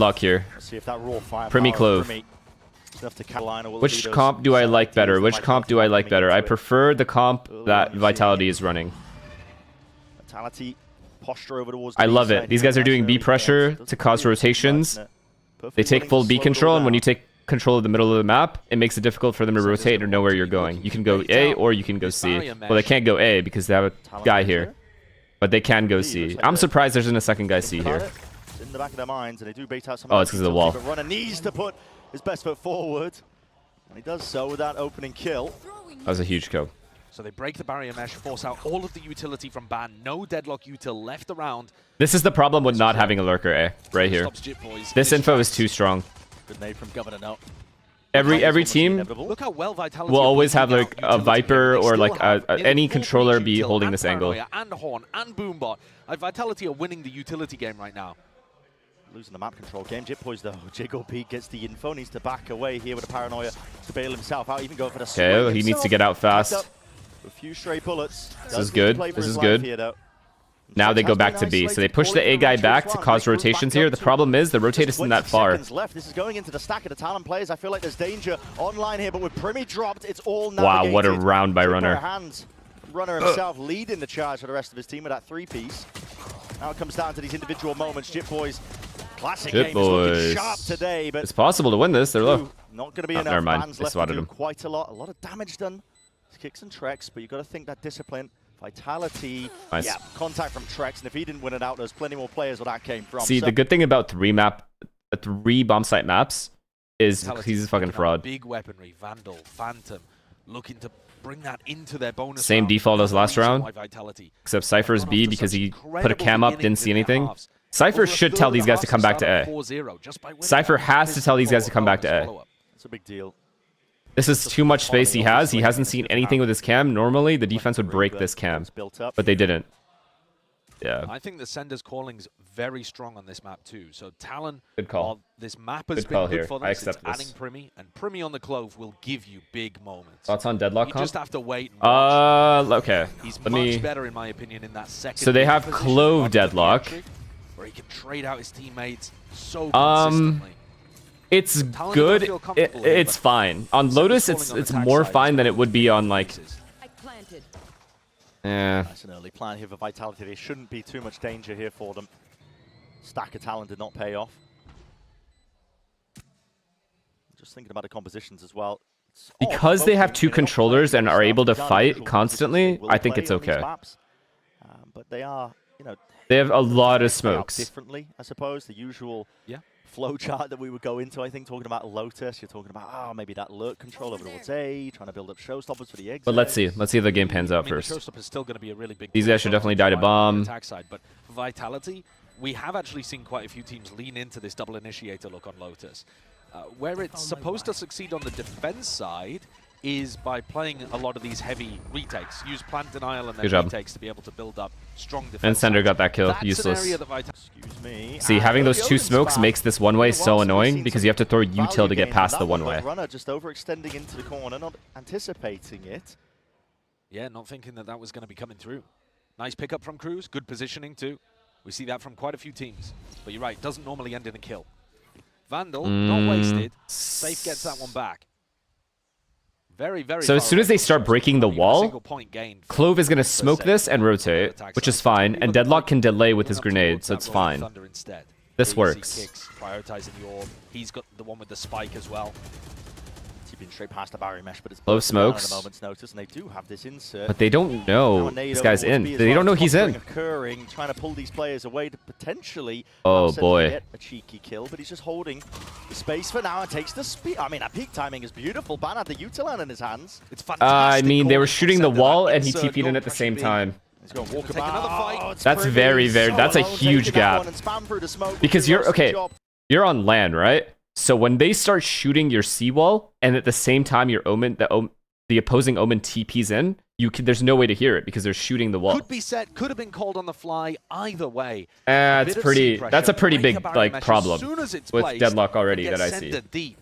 Luck here. See if that raw fire Primi Clove. Which comp do I like better? Which comp do I like better? I prefer the comp that Vitality is running. Vitality, posture over towards I love it. These guys are doing B pressure to cause rotations. They take full B control, and when you take control of the middle of the map, it makes it difficult for them to rotate or know where you're going. You can go A or you can go C. Well, they can't go A because they have a guy here. But they can go C. I'm surprised there's a second guy C here. In the back of their minds, and they do bait out some. Oh, it's because of the wall. But Runner needs to put his best foot forward, and he does so with that opening kill. That was a huge kill. So they break the barrier mesh, force out all of the utility from ban. No deadlock util left around. This is the problem with not having a lurker A right here. This info is too strong. Good nade from Governor now. Every team Look how well Vitality will always have like a Viper or like any controller be holding this angle. And Horn and Boombot. Vitality are winning the utility game right now. Losing the map control game. Jitboys though. Jiggle P gets the info. Needs to back away here with a paranoia to bail himself out. Even going for the okay, he needs to get out fast. A few stray bullets. This is good. This is good. Here, now they go back to B. So they push the A guy back to cause rotations here. The problem is the rotate isn't that far. Left. This is going into the stack of the Talon players. I feel like there's danger online here, but with Primi dropped, it's all navigated. Wow, what a round by Runner. Runner himself leading the charge for the rest of his team with that 3-piece. Now it comes down to these individual moments. Jitboys, classic game is looking sharp today, but it's possible to win this. They're low. Not going to be enough. Never mind. Fans They left swatted to do him. quite a lot of damage done. Kicks and Trex, but you've got to think that discipline, Vitality, nice. Yeah, contact from Trex, and if he didn't win it out, there's plenty more players where that came from. See, the good thing about three bomb site maps is he's a fucking fraud. Big weaponry, Vandal, Phantom, looking to bring that into their bonus. Same default as last round, Vitality. except Cypher's B because he put a cam up, didn't see anything. Cypher should tell these guys to come back to A. Cypher has to tell these guys to come back to A. It's a big deal. This is too much space he has. He hasn't seen anything with his cam. Normally, the defense would break this cam, but they didn't. Yeah. I think the Sender's calling's very strong on this map too. So Talon, good call. This map has good call been good here. for them. I accept it's this. Adding Primi, and Primi on the Clove will give you big moments. Thoughts on Deadlock You comp? just have to wait and watch. Okay. He's Let much me... better in my opinion in that second. So they have position Clove Deadlock. Where he can trade out his teammates so consistently. It's good. It's fine. On Lotus, it's more fine than it would be on like. Yeah. That's an early plan here for Vitality. There shouldn't be too much danger here for them. Stack of Talon did not pay off. Just thinking about the compositions as well. Because they have two controllers and are able to fight constantly, I think it's okay. But they are, they have a lot of smokes. Differently, I suppose. The usual flow chart that we would go into, I think, talking about Lotus. You're talking about, maybe that lurk control over towards A, trying to build up showstoppers for the exit. But let's see. Let's see if the game pans out first. The showstopper is still going to be a really big. These guys should definitely die to bomb. Attack side, but Vitality, we have actually seen quite a few teams lean into this double initiator look on Lotus. Where it's supposed to succeed on the defense side is by playing a lot of these heavy retakes. Use plant denial and then retakes to be able to build up strong defense. And Sender got that kill. That's useless. Excuse me. See, having those two smokes makes this one-way so annoying because you have to throw util to get past the one-way. Runner just overextending into the corner, not anticipating it. Yeah, not thinking that was going to be coming through. Nice pickup from Cruz. Good positioning too. We see that from quite a few teams. But you're right, doesn't normally end in a kill. Vandal, not wasted. Safe gets that one back. Very, very. So as soon as they start breaking the wall, Clove is going to smoke this and rotate, which is fine, and Deadlock can delay with his grenade, so it's fine. This works. Prioritizing the orb. He's got the one with the spike as well. Been straight past the barrier mesh, but it's low smokes. Notice, and they do have this insert. But they don't know this guy's in. They don't know he's in. Occurring, trying to pull these players away to potentially. Oh boy! Get a cheeky kill, but he's just holding the space for now and takes the speed. I mean, that peak timing is beautiful. Ban had the tln in his hands. It's fantastic. I mean, they were shooting the wall and he TP'd in at the same time. He's going to walk about. That's very. That's a huge gap. Because you're okay. You're on land, right? So when they start shooting your seawall, and at the same time your Omen, the opposing Omen TPs in, there's no way to hear it because they're shooting the wall. Could be set, could have been called on the fly. Either way, that's a pretty big problem with Deadlock already that I see. Deep.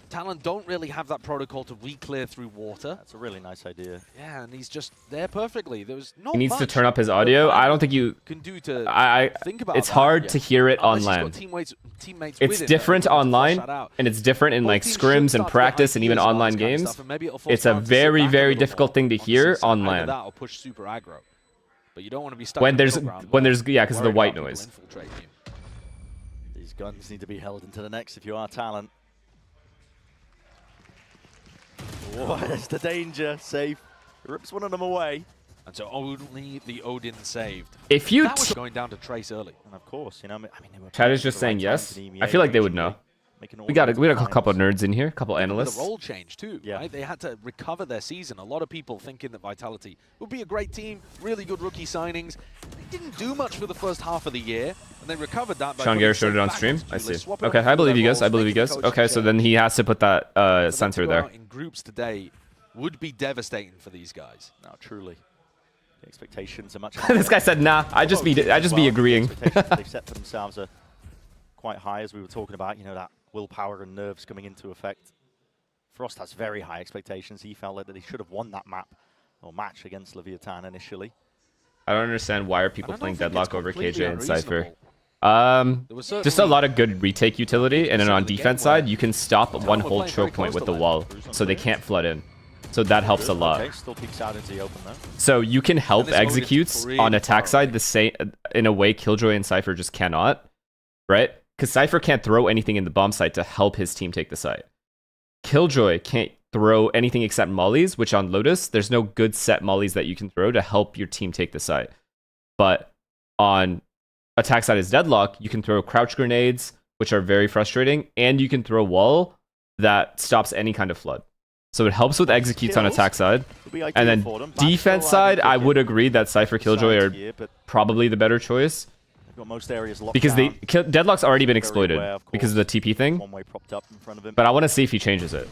Talon don't really have that protocol to re-clear through water. That's a really nice idea. Yeah, and he's just there perfectly. There was not He needs to much turn up his audio. I don't think you can do to think about it's that. hard to hear it on Unless LAN. he's got teammates It's with him different that are able to online, flush that out. and it's different in Both like teams should scrims and start to practice get and even ideas on online this kind of games. stuff, and maybe it'll force It's a Talon to sit very, back a very little difficult more thing to on hear C-side. on Either LAN. that or push super aggro. But you don't want to be stuck When in the there's middle ground yeah, because of the worried white about people noise. infiltrating you. These guns need to be held into the next if you are Talon. Where's the danger? Safe. Rips one of them away. And so only the Odin saved. If you That was going down to Trace early. And of course, you know, I mean, they were Chat is playing just at the saying right yes. time to the I feel like they would originally, know. making all We got the a couple finals. nerds in here, a couple With analysts. the role change too, Yeah. right? They had to recover their season. A lot of people thinking that Vitality would be a great team, really good rookie signings. They didn't do much for the first half of the year, and they recovered that by Sean putting Garrett showed it Safe on back stream. onto I Julius, see. swapping Okay, up I believe their you guys. I roles, believe you making guys. the coaching Okay, so then change. he has to put that So to sensor go there. out in groups today would be devastating for these guys. No, truly. The expectations are much This guy said, "Nah, I just be agreeing." The expectations they've set for themselves are quite high, as we were talking about. You know, that willpower and nerves coming into effect. Frost has very high expectations. He felt like that he should have won that map or match against vit-tln initially. I don't understand why are people I don't playing think it's Deadlock over completely KJ and Cypher. unreasonable. There was Just a certainly- lot of good retake utility, and then on Certainly the defense game where side, you can stop one were whole playing choke very point close with to the LAN. wall, so they can't flood in. So that helps a lot. Okay, still peeks out into the open though. So you can help And this Odin's executes pretty on attack far side the same in a way Killjoy and Cypher just cannot, right? Because Cypher can't throw anything in the bomb site to help his team take the site. Killjoy can't throw anything except mollies, which on Lotus, there's no good set mollies that you can throw to help your team take the site. But on attack side is Deadlock, you can throw crouch grenades, which are very frustrating, and you can throw wall that stops any kind of flood. So it helps with executes on attack side. Would be ideal And then for them. defense Backfill, side, I kicking would agree that Cypher Killjoy are here, but probably the better choice. they've got most areas locked Because down. Deadlock's already been Very exploited aware, of because of the TP thing. One way propped up in front of him. But I want to see if he changes it.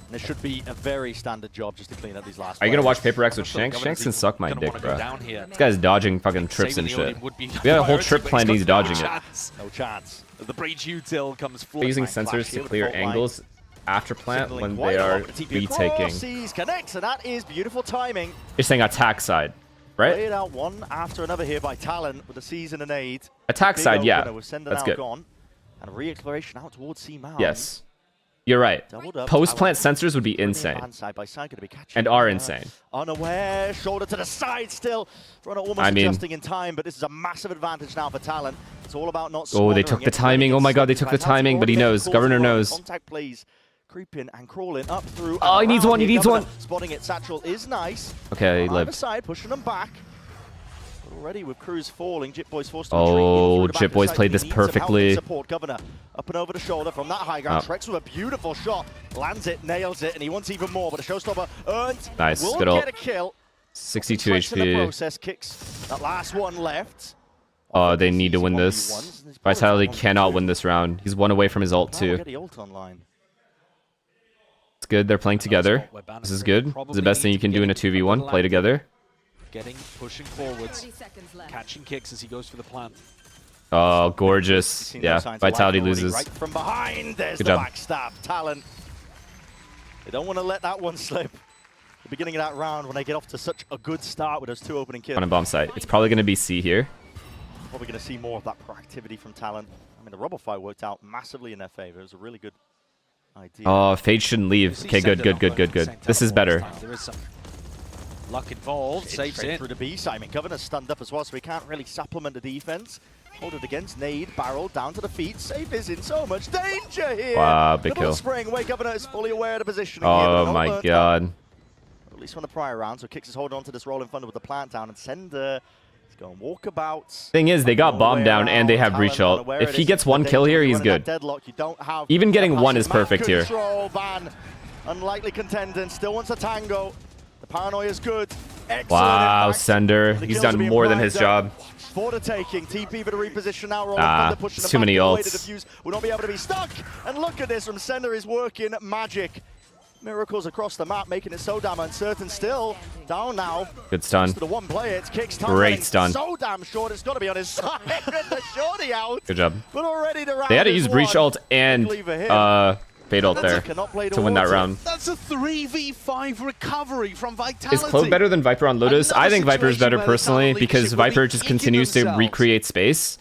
And it should be a very standard job just to clean up these last Are you going to players. watch Paper X with So the Shanks? Governors Shanks can even suck my gonna dick, wanna go bro. down here. This guy's dodging fucking trips Saving and the shit. Odin would be We had a whole priority, trip but planned, got he's no dodging it. chance. No chance. The breach util comes They're flooding. using Flash sensors here to with clear the fault line. angles after plant Signaling when quite they a lot are with the TP across. retaking. Sees connects, and that is beautiful timing. You're saying attack side, right? Played out one after another here by Talon with a season and aid. Attack Big side, yeah. opener with Sender That's now good. gone. And a re-exploration out towards C-Mound. Yes. You're right. Doubled up. Post-plant Talon sensors would be bringing insane. band side by side, gonna be catching And are her. insane. Unaware, shoulder to the side still. Runner almost I mean- adjusting in time, but this is a massive advantage now for Talon. It's all about not Oh, they squandering took the it. timing. Oh my god, they took the timing, but he knows. Governor knows. Contact plays. Creeping and crawling up through. Oh, and he needs around one, he here. needs Governor one. Spotting it, Satchel is nice. Okay, he On either lived. side, pushing them back. Already with Cruz falling, Jit Boy's forced to Oh, retreat in through the back Jit of the Boy's site. played He this needs some help and perfectly. Support. Governor up and over the shoulder from that high ground. Oh. Shreks with a beautiful shot, lands it, nails it, and he wants even more. But the showstopper earned. Nice, Will good ult. get a kill. 62 Shreks in the HP. process kicks that last one left. Oh, they need to Easy win 1v1s, this. and there's Vitality probably cannot 1v2. win this round. He's one away from his ult Now we'll too. get the ult online. It's good. They're playing together. This is good. It's the best thing you can do in a 2v1. Play together. Pushing forwards, catching kicks as he goes for the plant. Oh, You've gorgeous. seen no Yeah, signs of life Vitality already. loses. Right from behind, there's Good the job. backstab. Talon. They don't want to let that one slip. The beginning of that round, when they get off to such a good start with those two opening kills. On a bomb site. It's probably going to be C here. Probably going to see more of that proactivity from Talon. I mean, the rubble fight worked out massively in their favor. It was a really good idea. Oh, Fade shouldn't leave. See Okay, good, Sender good, not good, going good, for the good. same This is teleport better. time. There is some luck involved. It's Saves straight in. through the B side. I mean, Governor's stunned up as well, so he can't really supplement the defense. Hold it against Nade, barrel down to the feet. Safe is in so much danger here. Wow, big Little kill. spring away. Governor is fully aware of the positioning here. but Oh no my burnt up. god. At least from the prior round, so Kix is holding on to this roll in front with the plant down, and Sender is going walkabouts. Thing is, they got All the bomb way down and they around. have breach Talon ult. unaware If it he is gets the one kill danger here, of he's running that good. Deadlock. You don't have Even that getting one passive is perfect map here. control. Van, unlikely contender, and still wants a tango. The paranoia is good. Excellent Wow, impact. Sender. The He's kills are done being more than his primed up. job. For the taking, TP for the reposition now. Rolling Ah, Thunder pushing it's them too many back. The way ults. to defuse will not be able to be stuck. And look at this from Sender is working magic. Miracles across the map, making it so damn uncertain. Still down now. Good stun. To the one player, it's Kicks. Great stun. So damn short, it's got to be on his side. The shorty out. Good job. But already the round They had to is use Breach won. ult and Fade ult there to win that round. That's a 3v5 recovery from Vitality. Is Clove better than Viper on Lotus? I think Viper is better personally because Viper just continues to recreate space.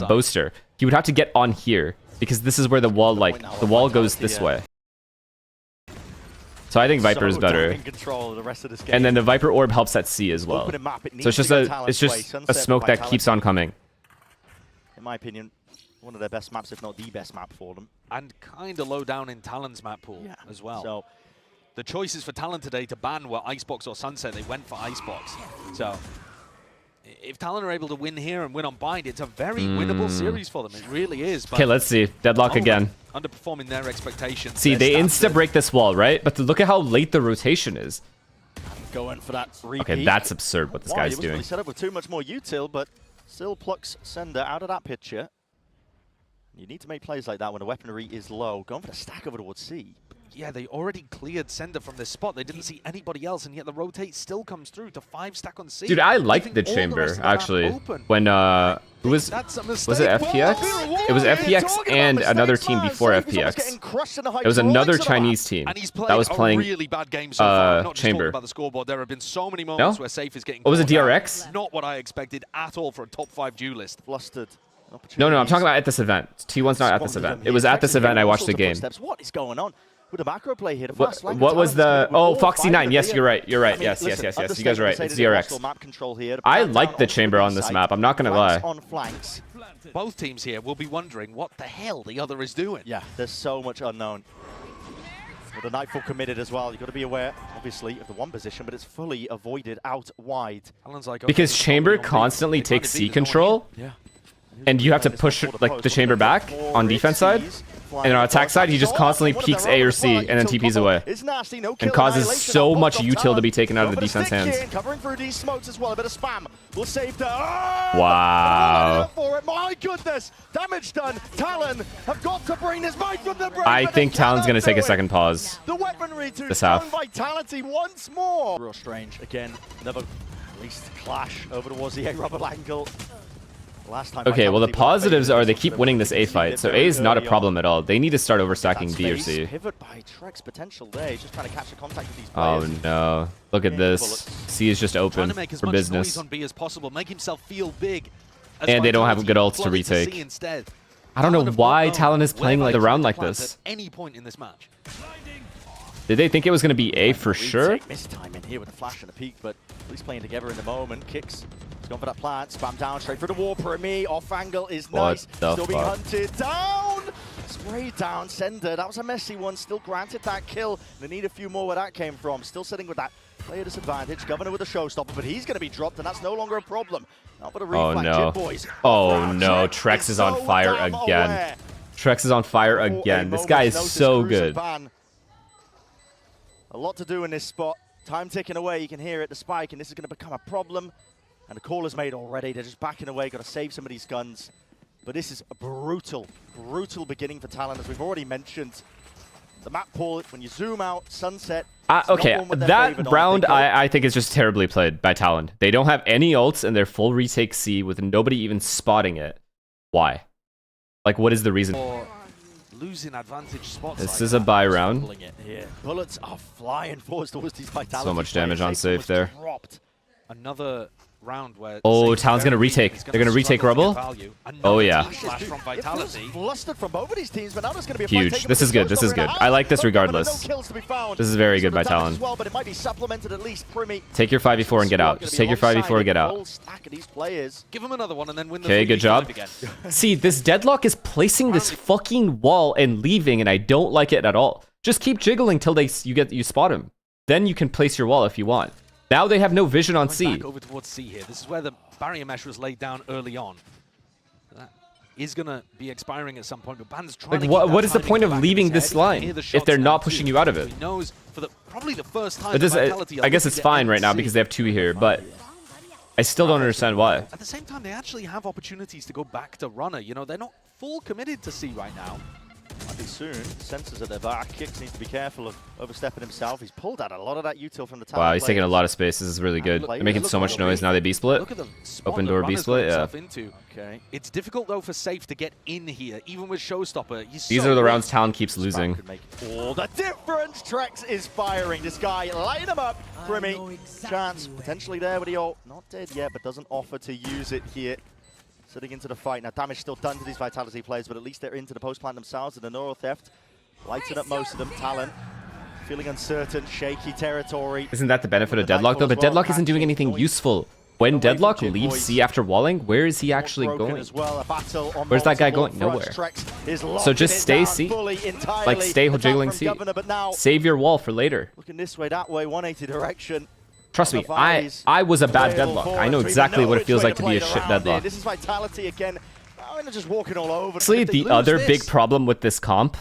Boaster. He would have to get on here because this is where the wall, like, the wall goes this way. So I think Viper is better. And then the Viper orb helps at C as well. So it's just a smoke that keeps on coming. In my opinion, one of their best maps, if not the best map for them. And kind of low down in Talon's map pool as well. So the choices for Talon today to ban were Icebox or Sunset. They went for Icebox. So if Talon are able to win here and win on Bind, it's a very winnable series for them. It really is. Okay, let's see. Deadlock again. Underperforming their expectations. See, they insta-break this wall, right? But look at how late the rotation is. Going for that repeat. Okay, that's absurd what this guy's doing. Really set up with too much more util, but still plucks Sender out of that picture. You need to make plays like that when the weaponry is low. Going for the stack over towards C. Yeah, they already cleared Sender from this spot. They didn't see anybody else, and yet the rotate still comes through to 5 stack on C. Dude, I liked the chamber, actually. When, who was it FPX? It was FPX and another team before FPX. It was another Chinese team that was playing really bad game so far. Not just chamber. about the scoreboard. There have been so many moments where Safe is getting was it caught DRX? out. Not what I expected at all for a top 5 duelist. Flustered. No, I'm talking about at this event. T1's not at this event. It was at this event I watched the game. What is going on? With the macro play here, what was the... Oh, Foxy9. Yes, you're right. You're right. Yes. You guys are right. It's DRX. I like the chamber on this map. I'm not going to lie. Both teams here will be wondering what the hell the other is doing. Yeah, there's so much unknown. With the Nightfall committed as well, you've got to be aware, obviously, of the one position, but it's fully avoided out wide. Because chamber constantly takes C control. Yeah. And you have to push like the chamber back on defense side, and on attack side, he just constantly peeks A or C and then TPs away, and causes so much util to be taken out of the defense hands. Covering through these smokes as well. A bit of spam will save the. Wow. My goodness, damage done. Talon have got to bring this might from the. I think Talon's gonna take a second pause. The weaponry to this half. Vitality once more. Real strange again. Another at least clash over towards the A rubber angle. Okay, well the positives are they keep winning this A fight, so A is not a problem at all. They need to start overstacking B or C. Pivot by Trex potential there. He's just trying to catch the contact with these Oh players. no! Look at this. C is just open for business. On B as possible, make himself feel big. And they don't have good ults to retake. I don't know why Talon is playing like the round like this. At any point in this match. Did they think it was going to be A for sure? Missed time in here with a flash and a peek, but at least playing together in the moment. Kicks. He's gone for that plant. Spam down straight for the Warper. Me off angle is nice. Still being hunted down. Sprayed down. Sender. That was a messy one. Still granted that kill. They need a few more where that came from. Still sitting with that player disadvantage. Governor with a showstopper, but he's going to be dropped, and that's no longer a problem. Not but a Oh no! boys. Oh no! Trex is on fire again. Trex is on fire again. This guy is so good. A lot to do in this spot. Time ticking away. You can hear it, the spike, and this is going to become a problem. And the call is made already. They're just backing away. Got to save some of these guns. But this is a brutal, brutal beginning for Talon, as we've already mentioned. The map pool, when you zoom out, Sunset. Okay, that round I think is just terribly played by Talon. They don't have any ults, and they're full retake C with nobody even spotting it. Why? Like, what is the reason? Losing advantage spots. This is a buy round. Bullets are flying forwards towards these Vitality. So much damage on safe there. Another round where Talon's gonna retake. They're gonna retake Rubble. Oh yeah. From Vitality. From both of these teams, but now there's gonna be a huge. This is good. This is good. I like this regardless. This is very good by Talon. Take your 5v4 and get out. Just take your 5v4 and get out. Give them another one and then win the Okay, good job. See, this Deadlock is placing this fucking wall and leaving, and I don't like it at all. Just keep jiggling till you spot him. Then you can place your wall if you want. Now they have no vision on C. Back over towards C here. This is where the barrier mesh was laid down early on. That is going to be expiring at some point, but Ban's trying to keep what is the point of leaving this line if they're not pushing you out of it? He knows for probably the first time. I guess it's fine right now because they have 2 here, but I still don't understand why. At the same time, they actually have opportunities to go back to runner. You know, they're not full committed to C right now. relatively soon. Sensors at their back. Kicks needs to be careful of overstepping himself. He's pulled out a lot of that util from the Talon. Wow, he's taking a lot of space. This is really good. They're making so much noise now. They B split. Look at the spot Open that door B Runner's split. got Yeah. himself into. Okay. It's difficult though for Safe to get in here, even with Showstopper. These are the rounds Talon keeps losing. Could make all the difference. Trex is firing. This guy lighting him up. Primi, chance potentially there, but he not dead yet, but doesn't offer to use it here. Sitting into the fight. Now, damage still done to these Vitality players, but at least they're into the post-plant themselves, and the Neuro Theft lighting up most of them. Talon feeling uncertain, shaky territory. Isn't that the benefit of Deadlock, though? But Deadlock isn't doing anything useful. When Deadlock leaves C after walling, where is he actually going? Where's that guy going? Nowhere. So just stay C. Like, stay jiggling C. Save your wall for later. Looking this way, that way, 180 direction. Trust me, I was a bad Deadlock. I know exactly what it feels like to be a shit Deadlock. This is Vitality again. Just walking all over. Honestly, the other big problem with this comp,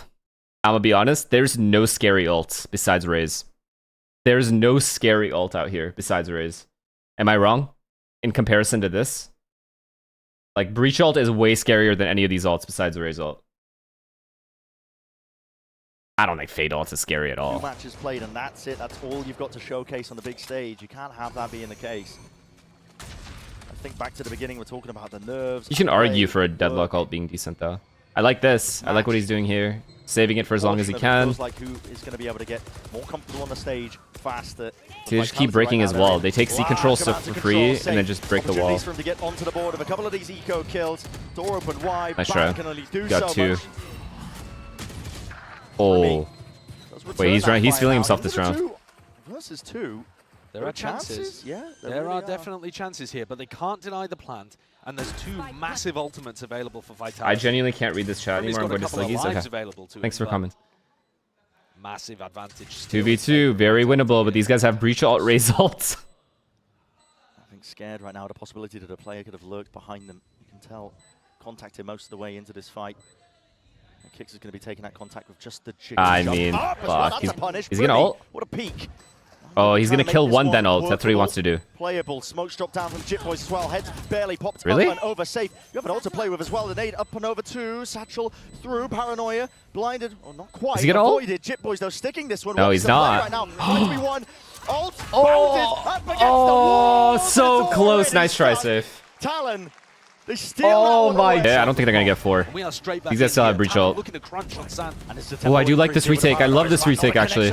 I'm gonna be honest, there's no scary ults besides Raze. There's no scary ult out here besides Raze. Am I wrong? In comparison to this? Like, Breach ult is way scarier than any of these ults besides Raze ult. I don't think Fade ult is scary at all. 2 matches played and that's it. That's all you've got to showcase on the big stage. You can't have that being the case. I think back to the beginning, we're talking about the nerves. You can argue for a Deadlock ult being decent, though. I like this. I like what he's doing here. Saving it for as long as he can. Feels like who is going to be able to get more comfortable on the stage faster. So they just keep breaking his wall. They take C control stuff for free and then just break the wall. For him to get onto the board of a couple of these eco kills. Door open wide. Nice try. Can only do Got so 2. much. Oh. Wait, he's feeling himself this round. 2 versus 2. There are chances. Yeah, there are definitely chances here, but they can't deny the plant. And there's 2 massive ultimates available for Vitality. I genuinely can't read this chat anymore. I'm going to Sluggies. Okay. Thanks for coming. Massive advantage. 2v2, very winnable, but these guys have Breach ult, Raze ults. I think scared right now. The possibility that a player could have lurked behind them. You can tell. Contacted most of the way into this fight. And Kix is going to be taking that contact with just the chicken. I mean, fuck. He's going to ult? What a peek. Oh, he's going to kill one then ult. That's what he wants to do. Playable. Smokes drop down from Jit Boys as well. Heads barely popped really? up and over safe. You have an ult to play with as well. The nade up and over 2. Satchel through. Paranoia. Blinded. Oh, not quite. Is he going to ult? Jit Boys though sticking this one. No, he's not. Right now. 1v1. Ult. Oh, so close. Nice try, Safe. Talon. They steal oh my. Yeah, I don't think they're going to get 4. These guys still have Breach ult. Oh, I do like this retake. I love this retake, actually.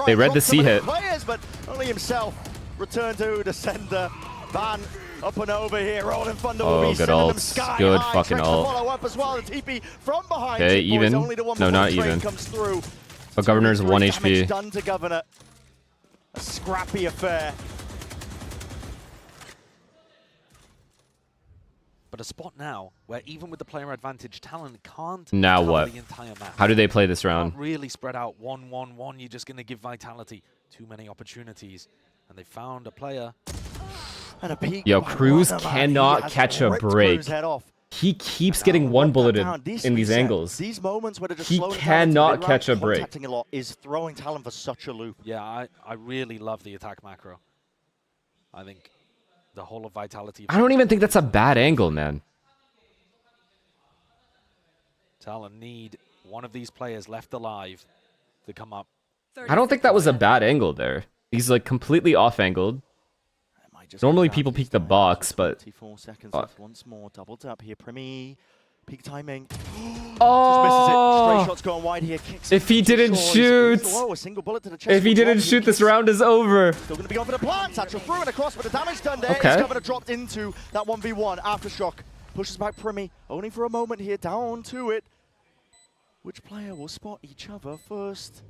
They read the C hit. But only himself returned to the sender. Van up and over here. Rolling Thunder will be good sending ult. them sky Good high. fucking ult. Follow up as well. The TP from behind. Okay, even. No, not even. But Governor's 1 HP. Done to Governor. A scrappy affair. But a spot now where even with the player advantage, Talon can't now cover what? the entire map. How do they play this round? Not really spread out 1-1-1. You're just going to give Vitality too many opportunities. And they found a player. And a peak. Yo, Cruz cannot catch a break. He keeps getting one bulleted in these angles. These moments where he cannot catch a break. A lot is throwing Talon for such a loop. Yeah, I really love the attack macro. I think the whole of Vitality. I don't even think that's a bad angle, man. Talon need one of these players left alive to come up. I don't think that was a bad angle there. He's like completely off-angled. Normally people peek the box, but... 24 seconds left. Once more, double tap here. Primi, peak timing. Oh! Stray shots going wide here. Kicks if he didn't shoot! If he didn't shoot, this round is over. Still going to be going for the plant. Satchel through and across, but the damage done there. Okay. Governor dropped into that 1v1. Aftershock pushes back Primi. Only for a moment here. Down to it. Which player will spot each other first?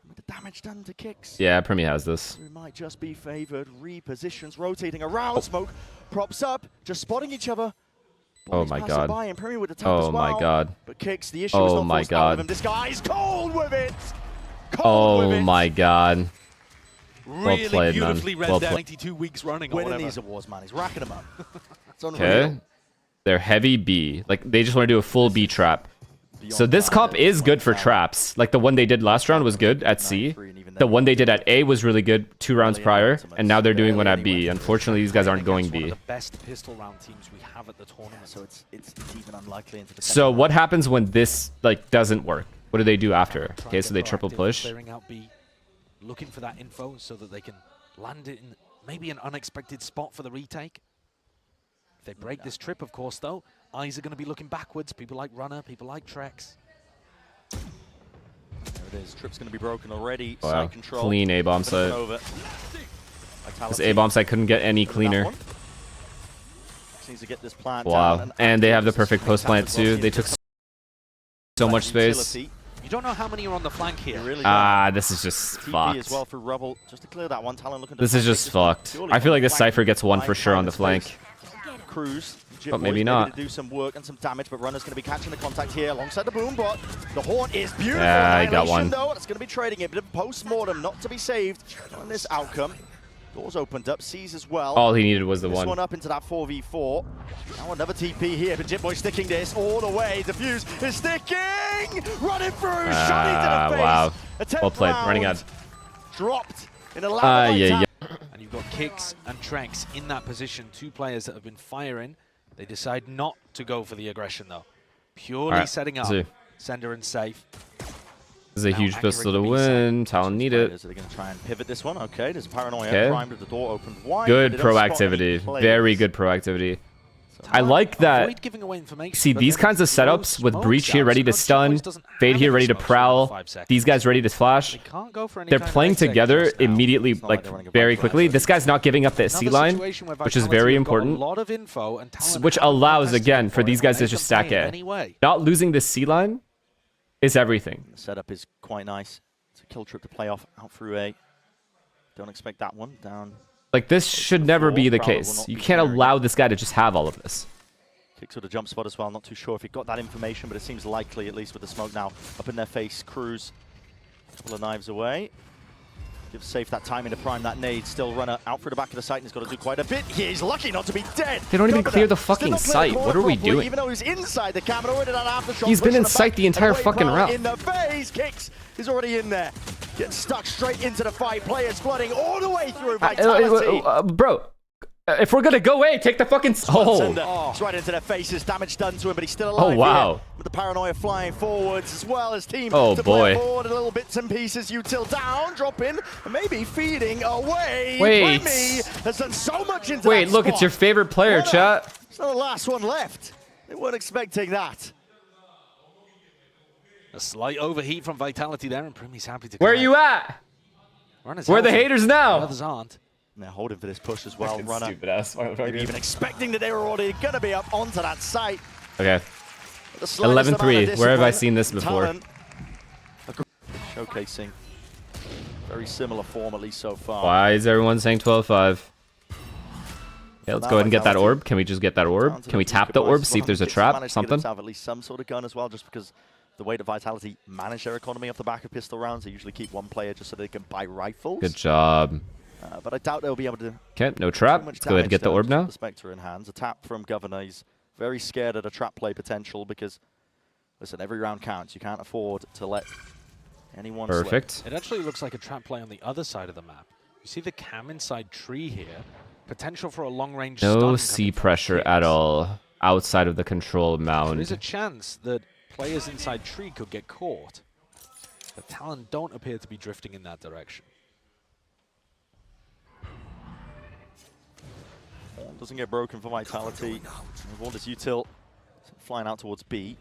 With the damage done to Kix. Yeah, Primi has this. We might just be favored. Repositions, rotating around. Smoke props up, just spotting each other. Oh my god. Oh my god. But Kix, the issue is not my god. This guy's cold with it. Oh my god. Well Really played, beautifully man. read Well there. played. 92 weeks running or Winning whatever. these awards, man. He's racking them up. It's unreal. Okay. They're heavy B. Like, they just want to do a full B trap. So this comp is good for traps. Like, the one they did last round was good at C. The one they did at A was really good 2 rounds prior, and now they're doing one at B. Unfortunately, these guys aren't going B. One of the best pistol round teams we have at the tournament. So it's even unlikely into the So what happens when this like doesn't work? What do they do after? Okay, so they triple push. Clearing out B, looking for that info so that they can land it in maybe an unexpected spot for the retake. If they break this trip, of course, though, eyes are going to be looking backwards. People like Runner, people like Trex. There it is. Trip's going to be broken already. Wow. Side control. Clean A-bomb site. This A-bomb site couldn't get any cleaner. Needs to get this plant Wow. down And they have the perfect post plant too. They took so much space. You don't know how many are on the flank here. Really This is just fucked. as well for Rubble, just to clear that one. Talon looking to This is just fucked. I feel like this Cypher gets one for sure on the flank. Cruz, But maybe not. To do some work and some damage, but Runner's going to be catching the contact here alongside the boom bot. The Horn is beautiful. Yeah, he got one. Though, it's going to be trading it, but post-mortem not to be saved on this outcome. Doors opened up, sees as well. All he needed was the this one. one up into that 4v4. Now another TP here, but Jitboy sticking this all the way. Diffuse is sticking! Running through, shot into the face. Wow. Attempt Well played, round. running out. Dropped in a lava Yeah. And you've got Kicks and Trex in that position. 2 players that have been firing. They decide not to go for the aggression, though. Purely setting up. Sender and safe. This is a huge pistol to win. Talon need it. Are they going to try and pivot this one? Okay, there's a paranoia primed with the door opened wide. Good proactivity. Very good proactivity. I like that. See, these kinds of setups with Breach here ready to stun, Fade here ready to prowl, these guys ready to flash. They're playing together immediately, like very quickly. This guy's not giving up that C line, which is very important, which allows, again, for these guys to just stack A. Not losing this C line is everything. The setup is quite nice. It's a kill trip to play off out through A. Don't expect that one. Down. Like, this should never be the case. You can't allow this guy to just have all of this. Kicks with a jump spot as well. Not too sure if he got that information, but it seems likely, at least with the smoke now up in their face. Cruz, a couple of knives away. Gives Safe that timing to prime that nade. Still Runner out for the back of the site and he's got to do quite a bit. He's lucky not to be dead. They don't even clear the fucking site. What are we doing? Even though he's inside the camera, already that aftershock. He's been in sight the entire fucking round. In the face, Kicks is already in there. Gets stuck straight into the fight. Players flooding all the way through. Vitality. Bro, if we're gonna go away, take the fucking... It's right into their faces. Damage done to him, but he's still alive. Oh, wow. Here, with the paranoia flying forwards as well as team. Oh, to boy. Play forward, a little bits and pieces. Util down, dropping, and maybe feeding away. Wait. Premi has done so much into Wait, that look, spot. it's your favorite player, chat. It's not the last one left. They weren't expecting that. A slight overheat from Vitality there, and Premi's happy to. Where are you at? Where are the haters now? The others aren't. And they're holding for this push as well. Runner. Stupid ass. Maybe even expecting that they were already going to be up onto that site. Okay. 11-3. Where have I seen this before? Showcasing very similar form, at least so far. Why is everyone saying 12-5? Okay, let's go ahead and get that orb. Can we just get that orb? Can we tap the orb, see if there's a trap, something? Have at least some sort of gun as well, just because the way that Vitality manage their economy off the back of pistol rounds, they usually keep one player just so they can buy rifles. Good job. But I doubt they'll be able to. Okay, no trap. Let's go ahead and get the orb now. The Spectre in hands. A tap from Governor. He's very scared at a trap play potential because, listen, every round counts. You can't afford to let anyone Perfect. slip. It actually looks like a trap play on the other side of the map. You see the cam inside tree here. Potential for a long-range stun. No C pressure at all outside of the control mound. There's a chance that players inside tree could get caught. The Talon don't appear to be drifting in that direction. Doesn't get broken for Vitality. One is Util flying out towards B.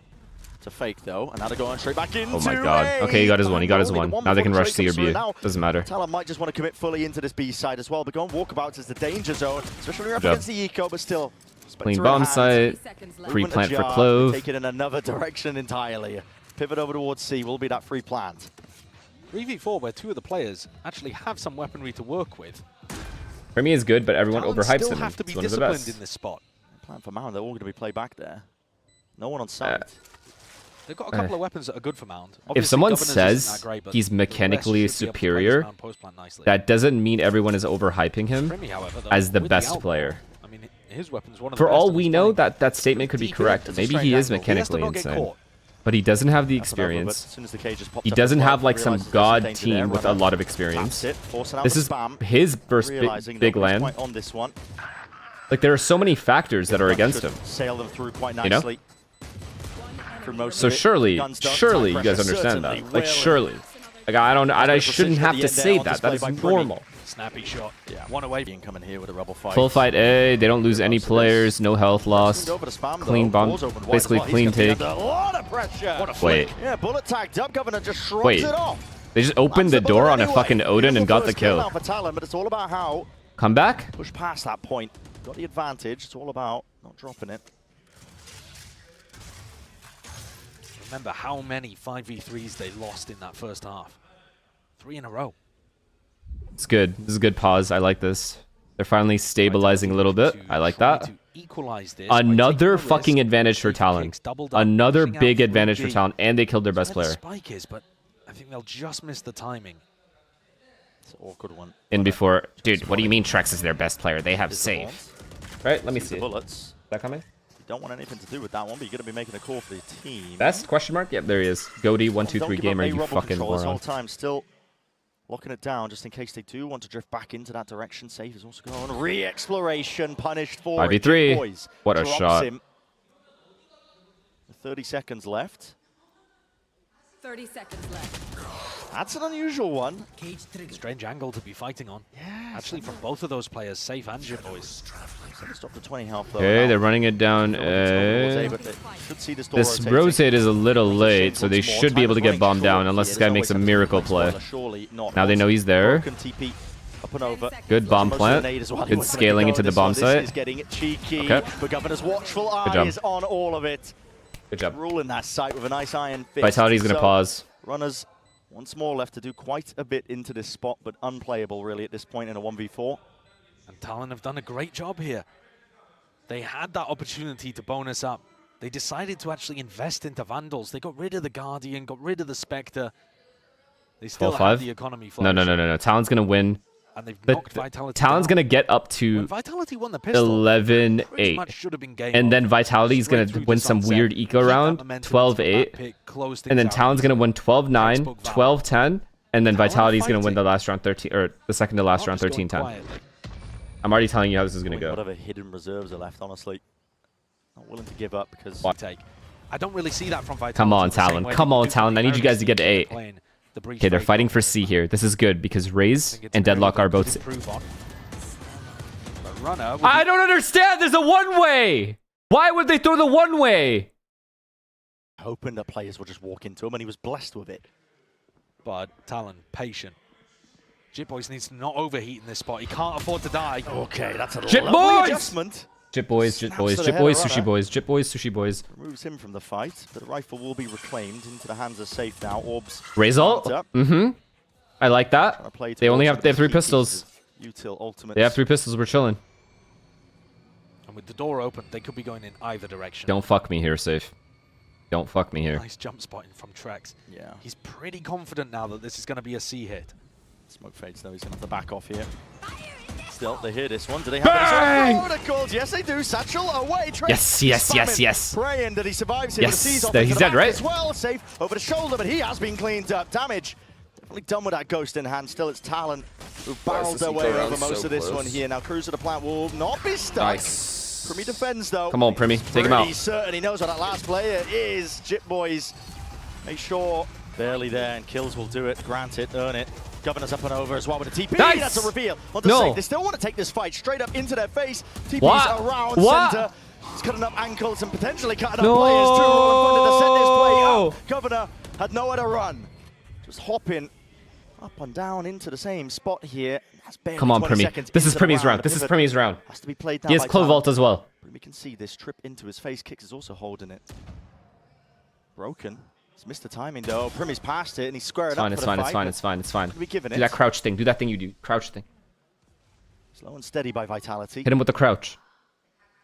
To fake though, and now they're going straight back into Oh my god. Okay, he got his one. He got his one. Now they can rush C or B. Doesn't matter. Talon might just want to commit fully into this B side as well, but going walkabouts is the danger zone, especially when you're up against the eco, but still. Clean bomb site. Free plant for Clove. Take it in another direction entirely. Pivot over towards C will be that free plant. 3v4 where 2 of the players actually have some weaponry to work with. For me, is good, but everyone Talon overhypes still him. have to be It's one of the disciplined best. in this spot. Plan for Mound, they're all going to be played back there. No one on site. They've got a couple of weapons that are good for Mound. If Obviously, someone Governors says isn't that great, but he's the rest mechanically should be able to play this superior, Mound post plant nicely. that doesn't mean everyone is overhyping him Premi, however, though, as the with best outlaw, player. I mean, his weapon's one of the For best all and we he's know, playing that statement could be deep correct. in. Maybe he is He has to mechanically not get insane. caught. but he doesn't have the That's an over, but experience. as soon as the cage just popped He up doesn't as well, have like some realizes there's god danger there, team with a runner lot of experience. taps it, forcing out This the is spam, his first realizing big nobody's land. quite on this one. Like there are so many factors that are against Should him. Sail them through quite You know? nicely. For most So of it. surely, Guns done, surely time you guys pressure understand certainly that. Like will. surely. Like I shouldn't precision have at to the say end there on that. That display is by Primi. normal. Snappy shot. Yeah. One away. Being coming here with a rebel fight. Full fight A. They don't lose any players. No health lost. Over to spam, Clean though. bomb. Doors open wide Basically as well. clean He's gonna be take. under a lot of pressure. What a flick. Wait. Yeah, bullet tagged up. Governor just shrugs Wait. it off. They just opened the Lands door bullet on a anyway. fucking Odin and got the Beautiful first kill. now for Talon, but it's all about how Come back? push past that point. Got the advantage. It's all about not dropping it. Remember how many 5v3s they lost in that first half. 3 in a row. It's good. This is a good pause. I like this. They're finally stabilizing a little bit. I like that. Another fucking advantage for Talon. Another big advantage for Talon. And they killed their best player. Spike is, but I think they'll just miss the timing. It's an awkward one. In before... Dude, what do you mean Trex is their best player? They have Is the save. bombs. Right? Let me The see. Is bullets. that coming? You don't want anything to do with that one, but you're going to be making a call for the team. Best? Question mark? Yep, there he is. Goaty, 1, 2, 3 Don't give gamer, up a you rubble fucking control this whole moron. time. Still locking it down just in case they do want to drift back into that direction. Safe is also going on. Re-exploration punished for 5v3. it. Boys What a drops shot. him. 30 seconds left. 30 seconds left. That's an unusual one. Strange angle to be fighting on. Yeah. Actually, from both of those players, Safe and Jim Boys. Stop to 20 health though. Okay, now. they're running it down. But they should see this door This rotating. rotate is a little late, so they Once more, should be able to time get running bombed down short unless here. this guy There's makes a always miracle something play. spoiler, surely not. Now they know he's there. Broken TP up and over. Good bomb Most of plant. the nade as well. He Good wasn't scaling gonna into go the this bomb one. site. This is getting cheeky. Okay. But Governor's watchful Good job. eyes on all of it. Good job. Ruling that site with a nice iron fist. Vitality's going to So, pause. Runners once more left to do quite a bit into this spot, but unplayable really at this point in a 1v4. And Talon have done a great job here. They had that opportunity to bonus up. They decided to actually invest into Vandals. They got rid of the Guardian, got rid of the Spectre. They still have 12-5? the economy No. Talon's going to win. And they've The, knocked Vitality Talon's down. going to get up When to Vitality won the pistol, 11-8. pretty much should have been game And then over. Vitality's Straight going to through win the some sunset, weird keep eco that round, momentum 12-8. into that pick, close things And then out. Talon's going to win 12-9, Textbook Valorant. 12-10. And then Talon Vitality's going to win fighting. the last round 13, or the second to last Not round just going 13-10. quietly. I'm already telling you how this is going to go. Whatever hidden reserves are left, honestly. Not willing to give up because... Take. I don't really see that from Vitality. Come on, the same Talon. way Come they on, do Talon. I need you guys to get to nervously 8. playing the breach Okay, they're very fighting for confidently. C here. This is good because I Raze think it's and really Deadlock good are to both... improve on. But Runner would I be- don't understand. There's a one-way. Why would they throw the one-way? hoping that players will just walk into him, and he was blessed with it. But Talon, patient. Jit Boys needs to not overheat in this spot. He can't afford to die. Okay, that's a Jit lovely Boys! adjustment. Jit boys, Jit Snaps boys, to the Jit head boys, of sushi Runner. boys, Jit boys, sushi boys. Removes him from the fight, but the rifle will be reclaimed into the hands of Safe now. Orbs. Raze ult. up. I like that. Trying to play They only towards have 3 key pistols. pieces of Util ultimate. They have 3 pistols. We're chilling. And with the door open, they could be going in either direction. Don't fuck me here, Safe. Don't fuck me here. Nice jump spotting from Trex. Yeah. He's pretty confident now that this is going to be a C hit. Smoke fades though. He's gonna have to back off here. Still, they hear this one. Do they have Bang! any protocols? Yes, they do. Satchel away. Trex Yes, yes, yes, spamming, yes. Praying that he survives here. Yes, But sees off he's into the dead, back right? As well, Safe over the shoulder, but he has been cleaned up. Damage. Definitely done with that ghost in hand. Still, it's Talon who barreled this their eco way round over most so of this close. one here. Now, Cruiser the plant will not be stuck. Nice. Primi defends though. Come on, Primi. Take him out. He's certain he knows what that last player is. Jit Boys, make sure. Barely there, and kills will do it. Grant it, earn it. Governor's up and over as well with a TP. Nice. That's a reveal. On the No. Safe. They still want to take this fight straight up into their face. TP's What? around What? center. He's cutting up ankles and potentially cutting No. up players. Two roll in front to set this play up. Governor had nowhere to run. Just hopping up and down into the same spot here. That's barely Come on, 20 Primi. seconds This is into the Primi's round. The This is pivot Primi's round. has to be played down He has by Clove Talon. Vault as well. Primi can see this trip into his face. Kicks is also holding it. Broken. He's missed the timing though. Primi's passed it and he's squaring It's fine, up it's for the fine, it's fight, fine, but it's fine, it's fine. gonna be given Do it. that crouch thing. Do that thing you do. Crouch thing. Slow and steady by Vitality. Hit him with the crouch.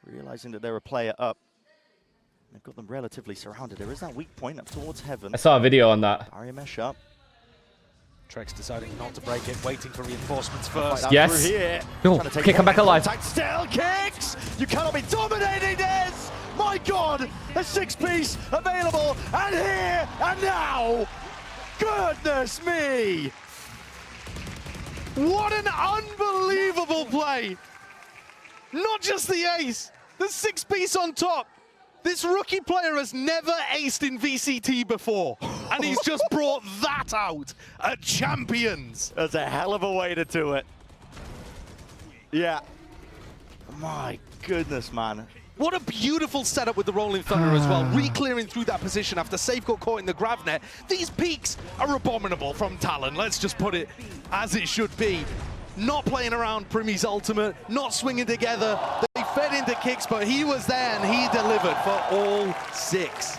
Realizing that they're a player up. They've got them relatively surrounded. There is that weak point up towards heaven. I saw a video on that. Barrier mesh up. Trex deciding not to break it, waiting for reinforcements first. Fight out Yes. through here. No. Trying to take Okay, come one back alive. contact. Still kicks. You cannot be dominating this. My God, a 6-piece available, and here and now. Goodness me! What an unbelievable play! Not just the ace, the 6-piece on top. This rookie player has never aced in VCT before, and he's just brought that out at Champions. That's a hell of a way to do it. Yeah. My goodness, man. What a beautiful setup with the Rolling Thunder as well, re-clearing through that position after Safe got caught in the grab net. These peaks are abominable from tln, let's just put it as it should be. Not playing around Primmy's ultimate, not swinging together. They fed into kicks, but he was there and he delivered for all 6.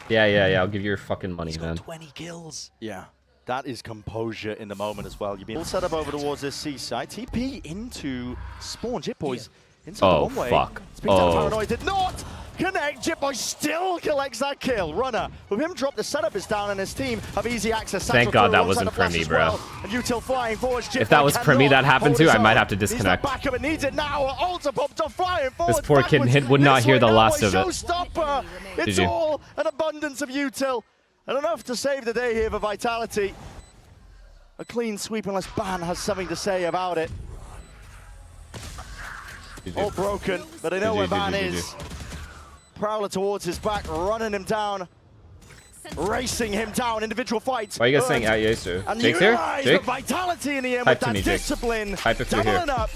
Yeah, I'll give you your fucking money, He's man. got 20 kills. Yeah. That is composure in the moment as well. You've been all set up over towards this seaside. TP into spawn. Jitboy's inside the one way. Fuck. Speaks out Paranoid did not connect. Jitboy still collects that kill. Runner, with him drop, the setup is down and his team have easy access. Thank God that wasn't Primmy, bro. And util flying forward. If that was Primmy that happened to, I might have to disconnect. Back up, it needs it now. Ultra popped off, flying forward. This poor kid would not hear the last of it. Showstopper. It's GG. all an abundance of util. And enough to save the day here for Vitality. A clean sweep unless Ban has something to say about it. All broken, but they know where Ban is. Prowler towards his back, running him down. Racing him down, individual fights. Why are you guys saying Yesu? And Jake's here? utilize Jake? the Vitality in the end Type with to that me, Jake. discipline. Type if you're here. Doubling up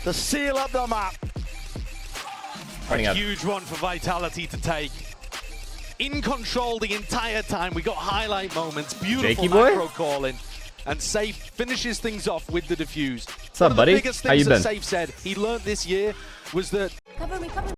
to seal up the map. Running A up. huge one for Vitality to take. In control the entire time. We got highlight moments, beautiful Jakey boy? macro calling, and Safe finishes things off with the defuse. What's up, buddy? One of the biggest How you things that been? Safe said he learned this year was that Cover me, cover me.